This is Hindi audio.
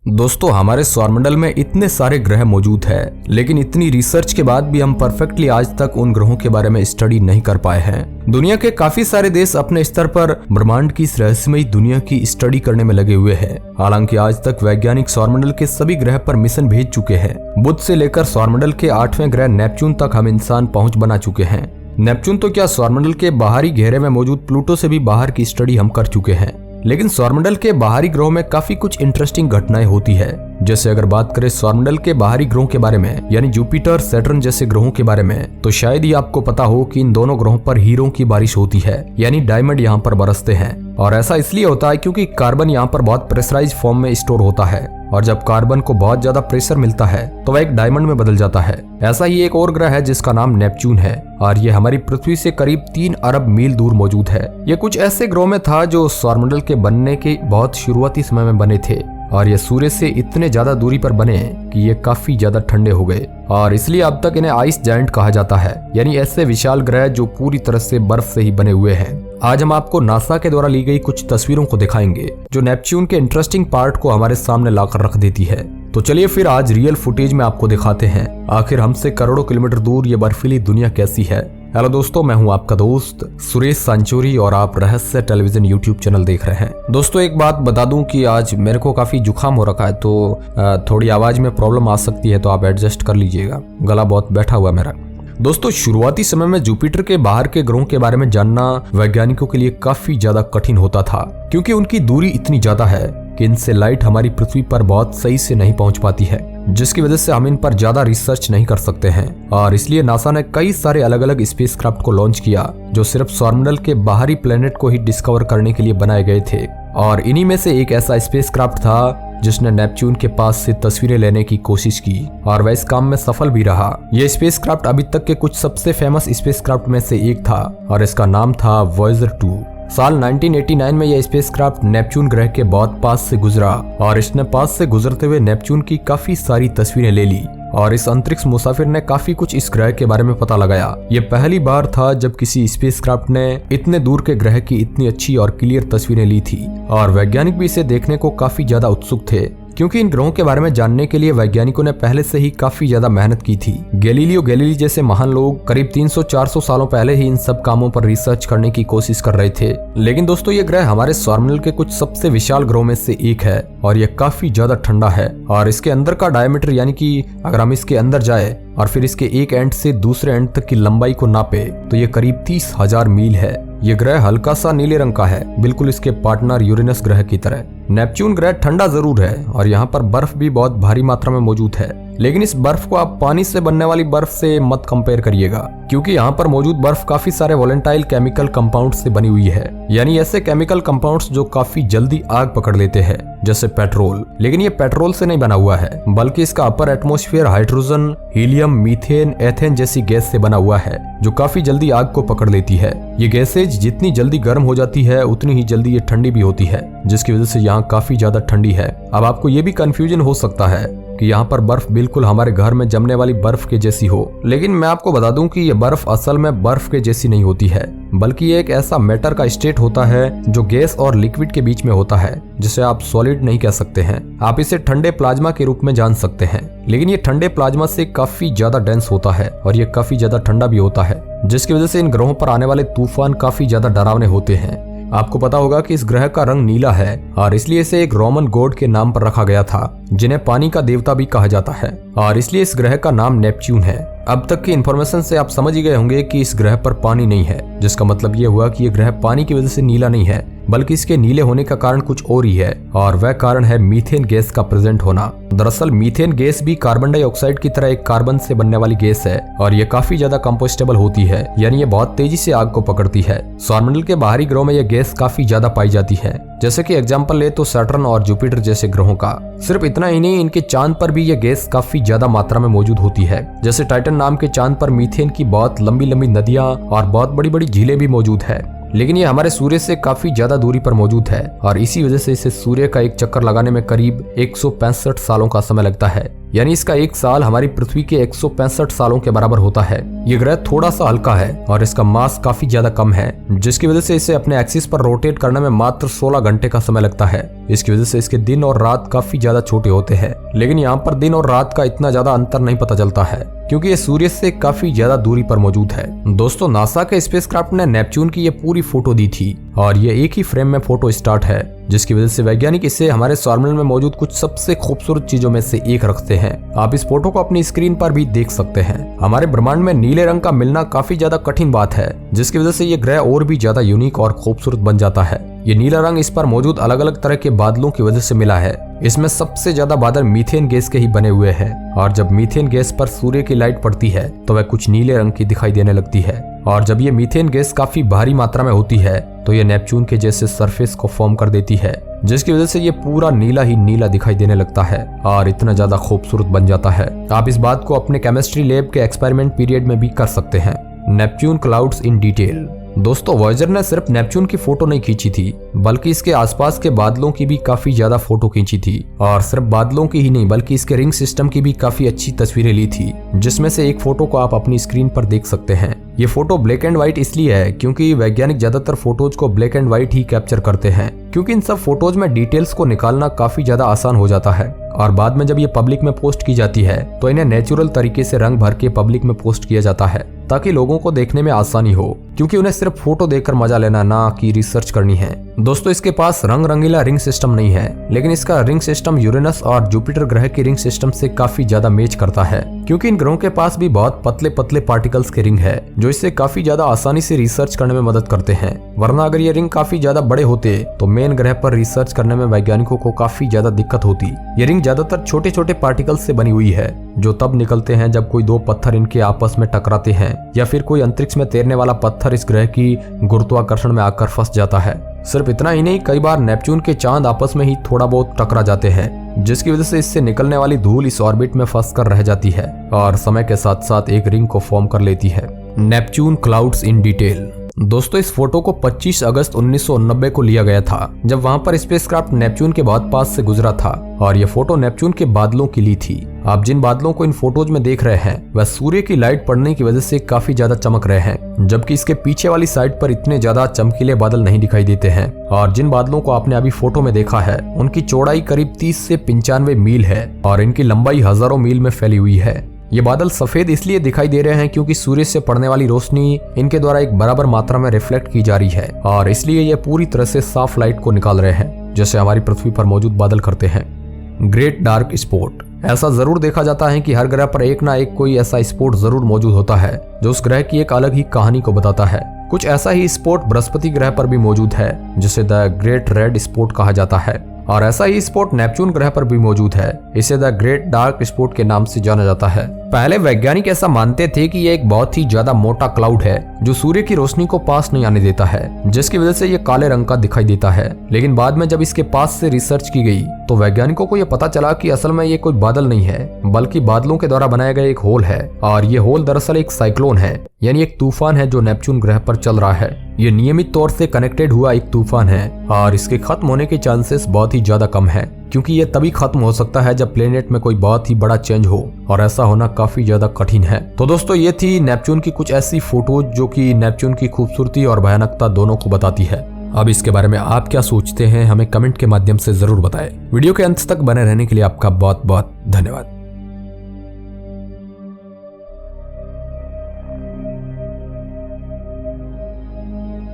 दोस्तों, हमारे सौरमंडल में इतने सारे ग्रह मौजूद हैं, लेकिन इतनी रिसर्च के बाद भी हम परफेक्टली आज तक उन ग्रहों के बारे में स्टडी नहीं कर पाए हैं। दुनिया के काफी सारे देश अपने स्तर पर ब्रह्मांड की इस रहस्यमयी दुनिया की स्टडी करने में लगे हुए हैं। हालांकि आज तक वैज्ञानिक सौरमंडल के सभी ग्रह पर मिशन भेज चुके हैं। बुध से लेकर सौरमंडल के 8वें ग्रह नेपच्यून तक हम इंसान पहुंच बना चुके हैं। नेपच्यून तो क्या, सौरमंडल के बाहरी घेरे में मौजूद प्लूटो से भी बाहर की स्टडी हम कर चुके हैं। लेकिन सौरमंडल के बाहरी ग्रहों में काफी कुछ इंटरेस्टिंग घटनाएं होती है। जैसे अगर बात करें सौरमंडल के बाहरी ग्रहों के बारे में, यानी जुपिटर, सैटर्न जैसे ग्रहों के बारे में, तो शायद ही आपको पता हो कि इन दोनों ग्रहों पर हीरों की बारिश होती है, यानी डायमंड यहाँ पर बरसते हैं। और ऐसा इसलिए होता है क्योंकि कार्बन यहाँ पर बहुत प्रेशराइज फॉर्म में स्टोर होता है, और जब कार्बन को बहुत ज्यादा प्रेशर मिलता है तो वह एक डायमंड में बदल जाता है। ऐसा ही एक और ग्रह है जिसका नाम नेपच्यून है, और ये हमारी पृथ्वी से करीब 3 अरब मील दूर मौजूद है। ये कुछ ऐसे ग्रहों में था जो सौरमंडल के बनने के बहुत शुरुआती समय में बने थे, और ये सूर्य से इतने ज्यादा दूरी पर बने कि ये काफी ज्यादा ठंडे हो गए, और इसलिए अब तक इन्हें आइस जायंट कहा जाता है, यानी ऐसे विशाल ग्रह जो पूरी तरह से बर्फ से ही बने हुए हैं। आज हम आपको नासा के द्वारा ली गई कुछ तस्वीरों को दिखाएंगे जो नेपच्यून के इंटरेस्टिंग पार्ट को हमारे सामने लाकर रख देती है। तो चलिए फिर आज रियल फुटेज में आपको दिखाते हैं आखिर हमसे करोड़ों किलोमीटर दूर ये बर्फीली दुनिया कैसी है। हेलो दोस्तों, मैं हूं आपका दोस्त सुरेश सांचोरी और आप रहस्य टेलीविजन यूट्यूब चैनल देख रहे हैं। दोस्तों, एक बात बता दूं कि आज मेरे को काफी जुकाम हो रखा है, तो थोड़ी आवाज में प्रॉब्लम आ सकती है, तो आप एडजस्ट कर लीजिएगा। गला बहुत बैठा हुआ मेरा। दोस्तों, शुरुआती समय में जुपिटर के बाहर के ग्रहों के बारे में जानना वैज्ञानिकों के लिए काफी ज्यादा कठिन होता था, क्योंकि उनकी दूरी इतनी ज्यादा है कि इनसे लाइट हमारी पृथ्वी पर बहुत सही से नहीं पहुंच पाती है, जिसकी वजह से हम इन पर ज्यादा रिसर्च नहीं कर सकते हैं। और इसलिए नासा ने कई सारे अलग अलग स्पेसक्राफ्ट को लॉन्च किया जो सिर्फ सौरमंडल के बाहरी प्लेनेट को ही डिस्कवर करने के लिए बनाए गए थे। और इन्हीं में से एक ऐसा स्पेसक्राफ्ट था जिसने नेपच्यून के पास से तस्वीरें लेने की कोशिश की, और वह इस काम में सफल भी रहा। यह स्पेसक्राफ्ट अभी तक के कुछ सबसे फेमस स्पेसक्राफ्ट में से एक था, और इसका नाम था वॉयेजर 2। साल 1989 में यह स्पेसक्राफ्ट नेपच्यून ग्रह के बहुत पास से गुजरा, और इसने पास से गुजरते हुए नेपच्यून की काफी सारी तस्वीरें ले ली। और इस अंतरिक्ष मुसाफिर ने काफी कुछ इस ग्रह के बारे में पता लगाया। ये पहली बार था जब किसी स्पेसक्राफ्ट ने इतने दूर के ग्रह की इतनी अच्छी और क्लियर तस्वीरें ली थी, और वैज्ञानिक भी इसे देखने को काफी ज्यादा उत्सुक थे, क्योंकि इन ग्रहों के बारे में जानने के लिए वैज्ञानिकों ने पहले से ही काफी ज्यादा मेहनत की थी। गैलीलियो गैलीली जैसे महान लोग करीब 300-400 सालों पहले ही इन सब कामों पर रिसर्च करने की कोशिश कर रहे थे। लेकिन दोस्तों, ये ग्रह हमारे सौरमंडल के कुछ सबसे विशाल ग्रहों में से एक है, और ये काफी ज्यादा ठंडा है। और इसके अंदर का डायमीटर, यानी कि अगर हम इसके अंदर जाए और फिर इसके एक एंड से दूसरे एंड तक की लंबाई को नापे, तो ये करीब 30,000 मील है। ये ग्रह हल्का सा नीले रंग का है, बिल्कुल इसके पार्टनर यूरेनस ग्रह की तरह। नेपच्यून ग्रह ठंडा जरूर है, और यहाँ पर बर्फ भी बहुत भारी मात्रा में मौजूद है, लेकिन इस बर्फ को आप पानी से बनने वाली बर्फ से मत कंपेयर करिएगा, क्योंकि यहाँ पर मौजूद बर्फ काफी सारे वोलेंटाइल केमिकल कंपाउंड से बनी हुई है, यानी ऐसे केमिकल कंपाउंड्स जो काफी जल्दी आग पकड़ लेते हैं, जैसे पेट्रोल। लेकिन ये पेट्रोल से नहीं बना हुआ है, बल्कि इसका upper atmosphere hydrogen, helium, methane, ethane जैसी गैस से बना हुआ है, जो काफी जल्दी आग को पकड़ लेती है। ये गैसेज जितनी जल्दी गर्म हो जाती है उतनी ही जल्दी ये ठंडी भी होती है, जिसकी वजह से यहाँ काफी ज्यादा ठंडी है। अब आपको ये भी कंफ्यूजन हो सकता है कि यहाँ पर बर्फ बिल्कुल हमारे घर में जमने वाली बर्फ के जैसी हो, लेकिन मैं आपको बता दूं कि ये बर्फ असल में बर्फ के जैसी नहीं होती है, बल्कि ये एक ऐसा मैटर का स्टेट होता है जो गैस और लिक्विड के बीच में होता है, जिसे आप सॉलिड नहीं कह सकते हैं। आप इसे ठंडे प्लाज्मा के रूप में जान सकते हैं, लेकिन ये ठंडे प्लाज्मा से काफी ज्यादा डेंस होता है, और ये काफी ज्यादा ठंडा भी होता है, जिसकी वजह से इन ग्रहों पर आने वाले तूफान काफी ज्यादा डरावने होते हैं। आपको पता होगा कि इस ग्रह का रंग नीला है, और इसलिए इसे एक रोमन गॉड के नाम पर रखा गया था, जिन्हें पानी का देवता भी कहा जाता है, और इसलिए इस ग्रह का नाम नेपच्यून है। अब तक की इन्फॉर्मेशन से आप समझ ही गए होंगे कि इस ग्रह पर पानी नहीं है, जिसका मतलब ये हुआ कि ये ग्रह पानी की वजह से नीला नहीं है, बल्कि इसके नीले होने का कारण कुछ और ही है, और वह कारण है मीथेन गैस का प्रेजेंट होना। दरअसल मीथेन गैस भी कार्बन डाइऑक्साइड की तरह एक कार्बन से बनने वाली गैस है, और ये काफी ज्यादा कंपोस्टेबल होती है, यानी ये बहुत तेजी से आग को पकड़ती है। सौरमंडल के बाहरी ग्रहों में यह गैस काफी ज्यादा पाई जाती है, जैसे कि एग्जाम्पल ले तो सैटर्न और जुपिटर जैसे ग्रहों का। सिर्फ इतना ही नहीं, इनके चांद पर भी यह गैस काफी ज्यादा मात्रा में मौजूद होती है। जैसे टाइटन नाम के चांद पर मीथेन की बहुत लंबी लंबी नदियां और बहुत बड़ी बड़ी झीलें भी मौजूद है, लेकिन ये हमारे सूर्य से काफी ज्यादा दूरी पर मौजूद है, और इसी वजह से इसे सूर्य का एक चक्कर लगाने में करीब 165 सालों का समय लगता है, यानी इसका एक साल हमारी पृथ्वी के 165 सालों के बराबर होता है। ये ग्रह थोड़ा सा हल्का है और इसका मास काफी ज्यादा कम है, जिसकी वजह से इसे अपने एक्सिस पर रोटेट करने में मात्र 16 घंटे का समय लगता है। इसकी वजह से इसके दिन और रात काफी ज्यादा छोटे होते हैं, लेकिन यहाँ पर दिन और रात का इतना ज्यादा अंतर नहीं पता चलता है क्योंकि ये सूर्य से काफी ज्यादा दूरी पर मौजूद है। दोस्तों, नासा के स्पेसक्राफ्ट ने नेपच्यून की ये पूरी फोटो दी थी और ये एक ही फ्रेम में फोटो स्टार्ट है, जिसकी वजह से वैज्ञानिक इसे हमारे सौरमंडल में मौजूद कुछ सबसे खूबसूरत चीजों में से एक रखते हैं। आप इस फोटो को अपनी स्क्रीन पर भी देख सकते हैं। हमारे ब्रह्मांड में नीले रंग का मिलना काफी ज्यादा कठिन बात है, जिसकी वजह से ये ग्रह और भी ज्यादा यूनिक और खूबसूरत बन जाता है। ये नीला रंग इस पर मौजूद अलग अलग तरह के बादलों की वजह से मिला है। इसमें सबसे ज्यादा बादल मीथेन गैस के ही बने हुए हैं और जब मीथेन गैस पर सूर्य की लाइट पड़ती है तो वह कुछ नीले रंग की दिखाई देने लगती है, और जब ये मीथेन गैस काफी भारी मात्रा में होती है तो ये नेपच्यून के जैसे सरफेस को फॉर्म कर देती है, जिसकी वजह से ये पूरा नीला ही नीला दिखाई देने लगता है और इतना ज्यादा खूबसूरत बन जाता है। आप इस बात को अपने केमिस्ट्री लैब के एक्सपेरिमेंट पीरियड में भी कर सकते हैं। Neptune clouds in detail. दोस्तों, वॉयेजर ने सिर्फ नेपच्यून की फोटो नहीं खींची थी, बल्कि इसके आसपास के बादलों की भी काफी ज्यादा फोटो खींची थी, और सिर्फ बादलों की ही नहीं बल्कि इसके रिंग सिस्टम की भी काफी अच्छी तस्वीरें ली थी, जिसमें से एक फोटो को आप अपनी स्क्रीन पर देख सकते हैं। ये फोटो ब्लैक एंड व्हाइट इसलिए है क्योंकि वैज्ञानिक ज्यादातर फोटोज को black and white he capture करते हैं, क्योंकि इन सब फोटोज में डिटेल्स को निकालना काफी ज्यादा आसान हो जाता है, और बाद में जब ये पब्लिक में पोस्ट की जाती है तो इन्हें नेचुरल तरीके से रंग भर के पब्लिक में पोस्ट किया जाता है ताकि लोगों को देखने में आसानी हो, क्योंकि उन्हें सिर्फ फोटो देखकर मजा लेना ना कि रिसर्च करनी है। दोस्तों, इसके पास रंग रंगीला रिंग सिस्टम नहीं है, लेकिन इसका रिंग सिस्टम यूरेनस और जुपिटर ग्रह के रिंग सिस्टम से काफी ज्यादा मैच करता है, क्योंकि इन ग्रहों के पास भी बहुत पतले पतले पार्टिकल्स के रिंग है जो इससे काफी ज्यादा आसानी से रिसर्च करने में मदद करते हैं। वरना अगर ये रिंग काफी ज्यादा बड़े होते तो मेन ग्रह पर रिसर्च करने में वैज्ञानिकों को काफी ज्यादा दिक्कत होती। ये रिंग ज्यादातर छोटे छोटे पार्टिकल्स से बनी हुई है जो तब निकलते हैं जब कोई दो पत्थर इनके आपस में टकराते हैं, या फिर कोई अंतरिक्ष में तैरने वाला पत्थर इस ग्रह की गुरुत्वाकर्षण में आकर फंस जाता है। सिर्फ इतना ही नहीं, कई बार नेपच्यून के चांद आपस में ही थोड़ा बहुत टकरा जाते हैं, जिसकी वजह से इससे निकलने वाली धूल इस ऑर्बिट में फंस कर रह जाती है और समय के साथ साथ एक रिंग को फॉर्म कर लेती है। Neptune clouds in detail. दोस्तों, इस फोटो को 25 अगस्त 1990 को लिया गया था, जब वहां पर स्पेसक्राफ्ट नेपच्यून के बहुत पास से गुजरा था, और यह फोटो नेपच्यून के बादलों की ली थी। आप जिन बादलों को इन फोटोज में देख रहे हैं वह सूर्य की लाइट पड़ने की वजह से काफी ज्यादा चमक रहे हैं, जबकि इसके पीछे वाली साइड पर इतने ज्यादा चमकीले बादल नहीं दिखाई देते हैं। और जिन बादलों को आपने अभी फोटो में देखा है उनकी चौड़ाई करीब 30 से 95 मील है और इनकी लंबाई हजारों मील में फैली हुई है। ये बादल सफेद इसलिए दिखाई दे रहे हैं क्योंकि सूर्य से पड़ने वाली रोशनी इनके द्वारा एक बराबर मात्रा में रिफ्लेक्ट की जा रही है, और इसलिए ये पूरी तरह से साफ लाइट को निकाल रहे हैं, जैसे हमारी पृथ्वी पर मौजूद बादल करते हैं। Great dark spot. ऐसा जरूर देखा जाता है कि हर ग्रह पर एक ना एक कोई ऐसा स्पॉट जरूर मौजूद होता है जो उस ग्रह की एक अलग ही कहानी को बताता है। कुछ ऐसा ही स्पॉट बृहस्पति ग्रह पर भी मौजूद है, जिसे द ग्रेट रेड स्पॉट कहा जाता है, और ऐसा ही स्पॉट नेपच्यून ग्रह पर भी मौजूद है। इसे द ग्रेट डार्क स्पॉट के नाम से जाना जाता है। पहले वैज्ञानिक ऐसा मानते थे कि यह एक बहुत ही ज्यादा मोटा क्लाउड है जो सूर्य की रोशनी को पास नहीं आने देता है, जिसकी वजह से ये काले रंग का दिखाई देता है। लेकिन बाद में जब इसके पास से रिसर्च की गई तो वैज्ञानिकों को यह पता चला कि असल में ये कोई बादल नहीं है, बल्कि बादलों के द्वारा बनाया गया एक होल है, और ये होल दरअसल एक साइक्लोन है, यानी एक तूफान है जो नेपच्यून ग्रह पर चल रहा है। ये नियमित तौर से कनेक्टेड हुआ एक तूफान है और इसके खत्म होने के चांसेस बहुत ही ज्यादा कम है, क्योंकि ये तभी खत्म हो सकता है जब प्लेनेट में कोई बहुत ही बड़ा चेंज हो, और ऐसा होना काफी ज्यादा कठिन है। तो दोस्तों, ये थी नेपच्यून की कुछ ऐसी फोटोज जो कि नेपच्यून की खूबसूरती और भयानकता दोनों को बताती है। अब इसके बारे में आप क्या सोचते हैं हमें कमेंट के माध्यम से जरूर बताएं। वीडियो के अंत तक बने रहने के लिए आपका बहुत बहुत धन्यवाद।